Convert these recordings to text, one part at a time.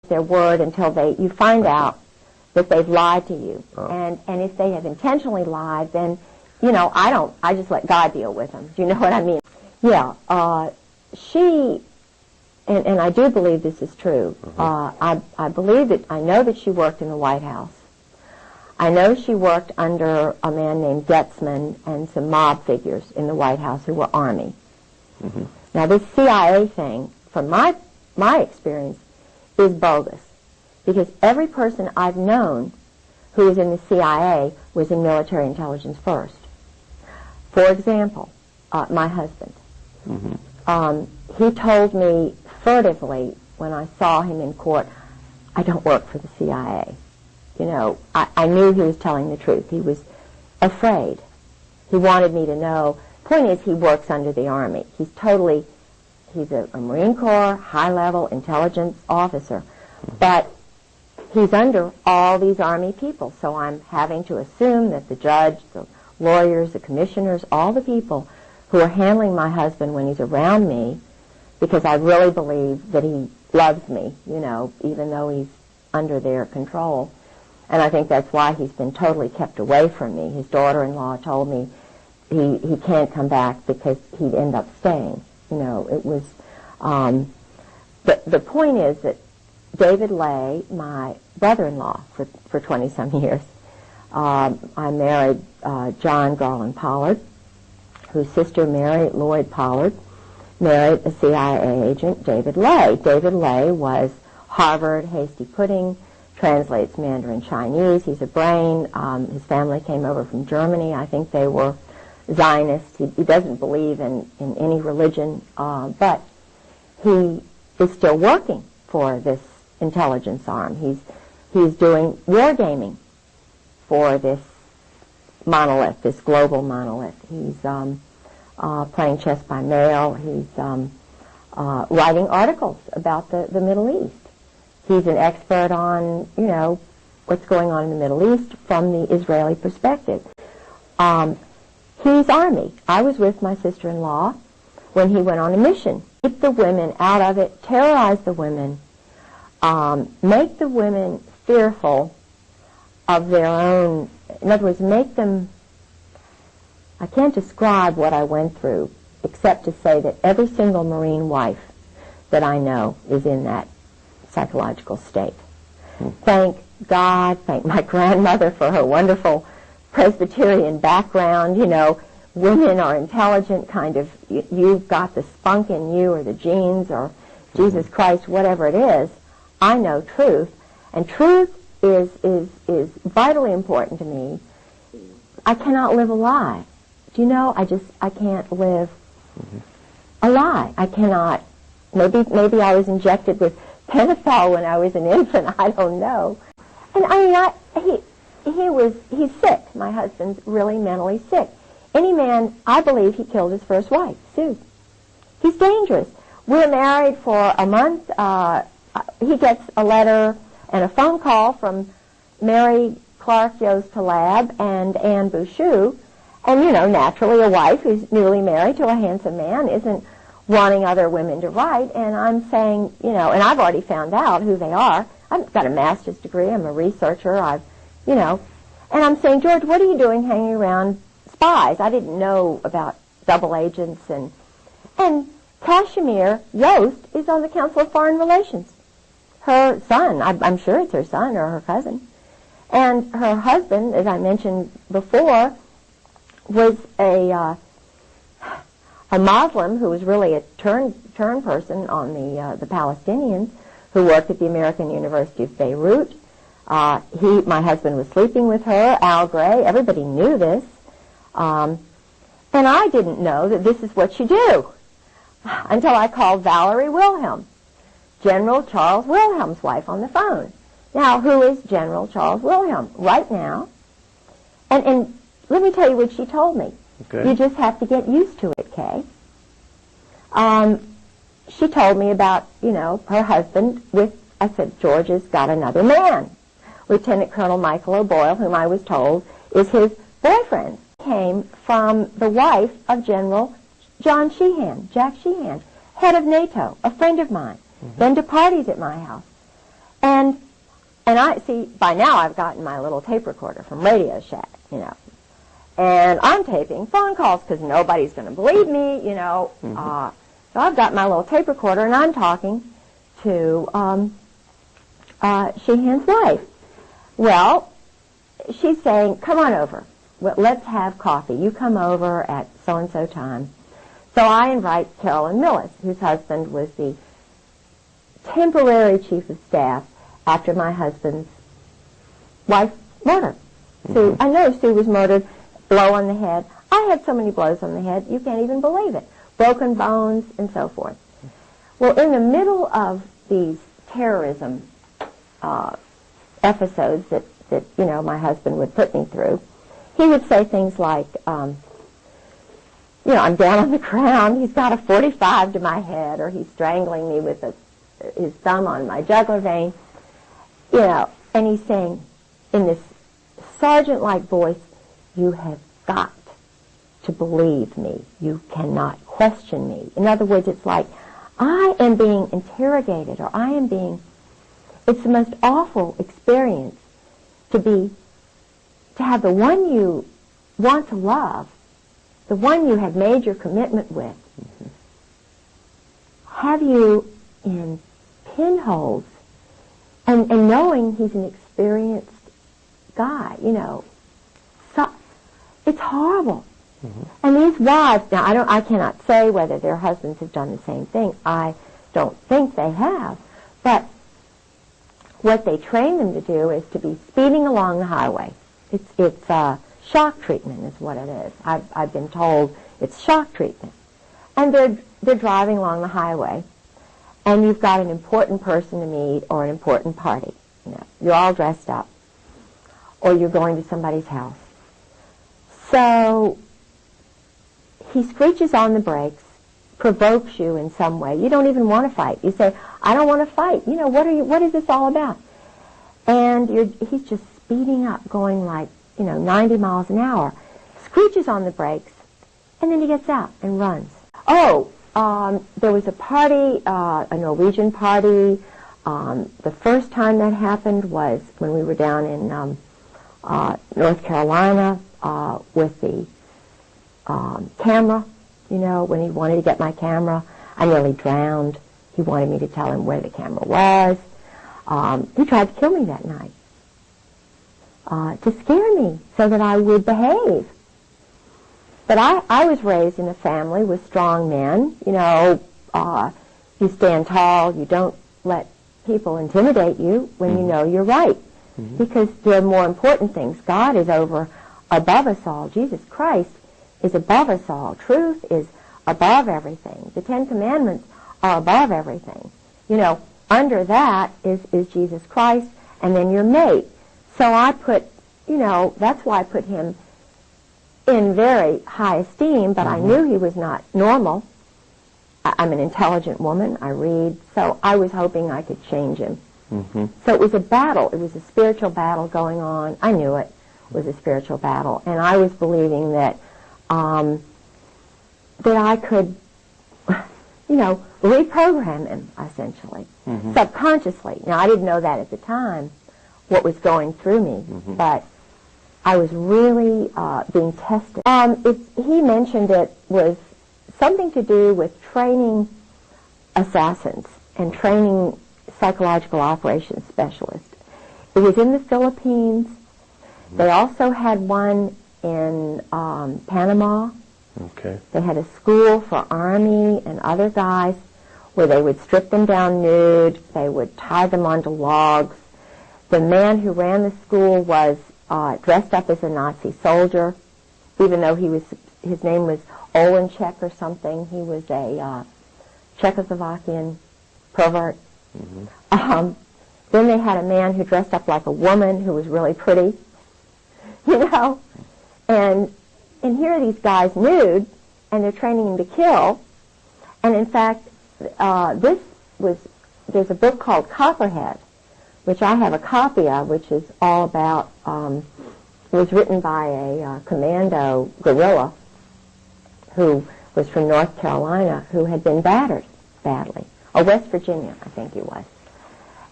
their word until you find out that they've lied to you. Oh. And if they have intentionally lied, then, you know, I just let God deal with them. Do you know what I mean? Yeah, she, and I do believe this is true. I believe that, I know that she worked in the White House. I know she worked under a man named Getzman and some mob figures in the White House who were Army. Now, this CIA thing, from my experience, is bogus. Because every person I've known who was in the CIA was in military intelligence first. For example, my husband. He told me furtively when I saw him in court, I don't work for the CIA. You know, I knew he was telling the truth. He was afraid. He wanted me to know. Point is, he works under the Army. He's a Marine Corps, high-level intelligence officer. But he's under all these Army people, so I'm having to assume that the judge, the lawyers, the commissioners, all the people who are handling my husband when he's around me, because I really believe that he loves me, you know, even though he's under their control. And I think that's why he's been totally kept away from me. His daughter-in-law told me he can't come back because he'd end up staying. You know, it was, the point is that David Lay, my brother-in-law for 20-some years, I married John Garland Pollard, whose sister Mary Lloyd Pollard married a CIA agent, David Lay. David Lay was Harvard hasty pudding, translates Mandarin Chinese. He's a brain. His family came over from Germany. I think they were Zionists. He doesn't believe in any religion, but he is still working for this intelligence arm. He's doing wargaming for this monolith, this global monolith. He's playing chess by mail. He's writing articles about the Middle East. He's an expert on, you know, what's going on in the Middle East from the Israeli perspective. He's Army. I was with my sister-in-law when he went on a mission. Keep the women out of it, terrorize the women, make the women fearful of their own, in other words, make them, I can't describe what I went through except to say that every single Marine wife that I know is in that psychological state. Thank God, thank my grandmother for her wonderful Presbyterian background. You know, women are intelligent, kind of, you've got the spunk in you or the genes or Jesus Christ, whatever it is. I know truth, and truth is vitally important to me. I cannot live a lie. Do you know, I can't live a lie. I cannot. Maybe I was injected with pentothal when I was an infant. I don't know. And I mean, he's sick. My husband's really mentally sick. Any man, I believe he killed his first wife, Sue. He's dangerous. We're married for a month. He gets a letter and a phone call from Mary Clark Yost Talab and Anne Bouchou. And, you know, naturally a wife who's newly married to a handsome man isn't wanting other women to write. And I'm saying, you know, and I've already found out who they are. I've got a master's degree. I'm a researcher. You know. And I'm saying, George, what are you doing hanging around spies? I didn't know about double agents. And Kashmir Yost is on the Council of Foreign Relations. Her son, I'm sure it's her son or her cousin. And her husband, as I mentioned before, was a Muslim who was really a turn person on the Palestinians, who worked at the American University of Beirut. My husband was sleeping with her, Al Gray. Everybody knew this. And I didn't know that this is what you do until I called Valerie Wilhelm, General Charles Wilhelm's wife, on the phone. Now, who is General Charles Wilhelm? Right now. And let me tell you what she told me. Okay. You just have to get used to it, Kay. She told me about, you know, her husband I said, George has got another man. Lieutenant Colonel Michael O'Boyle, whom I was told is his boyfriend, came from the wife of General John Sheehan, Jack Sheehan, head of NATO, a friend of mine, been to parties at my house. And I see, by now I've gotten my little tape recorder from Radio Shack, you know. And I'm taping phone calls because nobody's going to believe me, you know. So I've got my little tape recorder and I'm talking to Sheehan's wife. Well, she's saying, come on over. Well, let's have coffee. You come over at so-and-so time. So I invite Carolyn Millis, whose husband was the temporary chief of staff after my husband's wife's murder. Sue, I know Sue was murdered, blow on the head. I had so many blows on the head, you can't even believe it. Broken bones and so forth. Well, in the middle of these terrorism episodes that you know my husband would put me through, he would say things like, you know, I'm down on the ground, he's got a .45 to my head, or he's strangling me with his thumb on my jugular vein, you know, and he's saying in this sergeant-like voice, you have got to believe me. You cannot question me. In other words, it's like, I am being interrogated, or I am being, it's the most awful experience to have the one you want to love, the one you have made your commitment with, have you in pinholes, and knowing he's an experienced guy, you know. So, it's horrible. And these wives, now I cannot say whether their husbands have done the same thing. I don't think they have. But what they train them to do is to be speeding along the highway. It's shock treatment is what it is. I've been told it's shock treatment. And they're driving along the highway, and you've got an important person to meet or an important party. You know, you're all dressed up, or you're going to somebody's house. So he screeches on the brakes, provokes you in some way. You don't even want to fight. You say, I don't want to fight. You know, what is this all about? And he's just speeding up, going like, you know, 90 miles an hour, screeches on the brakes, and then he gets out and runs. Oh, there was a party, a Norwegian party. The first time that happened was when we were down in North Carolina with the camera, you know, when he wanted to get my camera. I nearly drowned. He wanted me to tell him where the camera was. He tried to kill me that night to scare me so that I would behave. But I was raised in a family with strong men. You know, you stand tall. You don't let people intimidate you when you know you're right. Because there are more important things. God is above us all. Jesus Christ is above us all. Truth is above everything. The Ten Commandments are above everything. You know, under that is Jesus Christ, and then your mate. So I put, you know, that's why I put him in very high esteem, but I knew he was not normal. I'm an intelligent woman. I read. So I was hoping I could change him. So it was a battle. It was a spiritual battle going on. I knew it was a spiritual battle. And I was believing that that I could, you know, reprogram him, essentially, subconsciously. Now, I didn't know that at the time, what was going through me, but I was really being tested. He mentioned it was something to do with training assassins and training psychological operations specialists. It was in the Philippines. They also had one in Panama. Okay. They had a school for Army and other guys where they would strip them down nude. They would tie them onto logs. The man who ran the school was dressed up as a Nazi soldier, even though his name was Olenchek or something. He was a Czechoslovakian pervert. Then they had a man who dressed up like a woman who was really pretty, you know. And here are these guys nude, and they're training them to kill. And in fact, there's a book called Copperhead, which I have a copy of, which is all about, it was written by a commando guerrilla who was from North Carolina, who had been battered badly, or West Virginia, I think he was.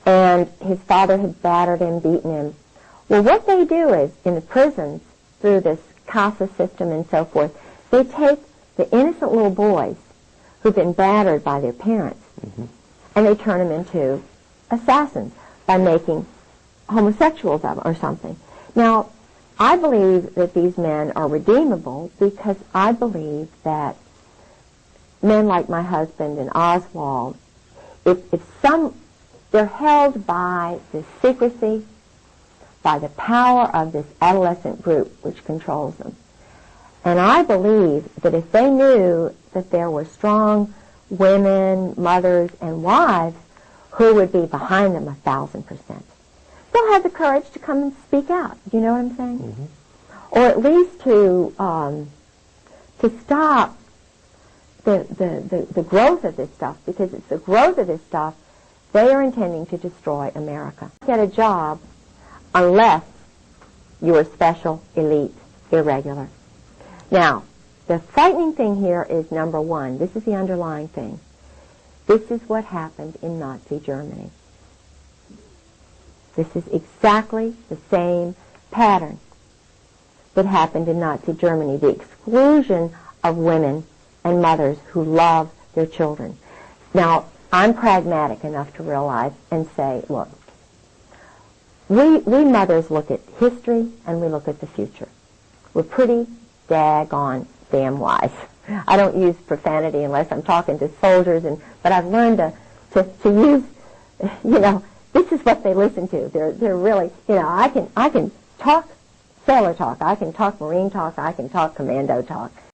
and his father had battered him, beaten him. Well, what they do is, in the prisons, through this CASA system and so forth, they take the innocent little boys who've been battered by their parents, and they turn them into assassins by making homosexuals of them or something. Now, I believe that these men are redeemable because I believe that men like my husband and Oswald, they're held by the secrecy, by the power of this adolescent group which controls them. And I believe that if they knew that there were strong women, mothers, and wives who would be behind them 1,000%, they'll have the courage to come and speak out. Do you know what I'm saying? Or at least to stop the growth of this stuff, because it's the growth of this stuff they are intending to destroy America. Get a job unless you are special, elite, irregular. Now, the frightening thing here is number one. This is the underlying thing. This is what happened in Nazi Germany. This is exactly the same pattern that happened in Nazi Germany, the exclusion of women and mothers who love their children. Now, I'm pragmatic enough to realize and say, look, we mothers look at history and we look at the future. We're pretty daggone damn wise. I don't use profanity unless I'm talking to soldiers, but I've learned to use, this is what they listen to. They're really, I can talk sailor talk, I can talk Marine talk, I can talk commando talk.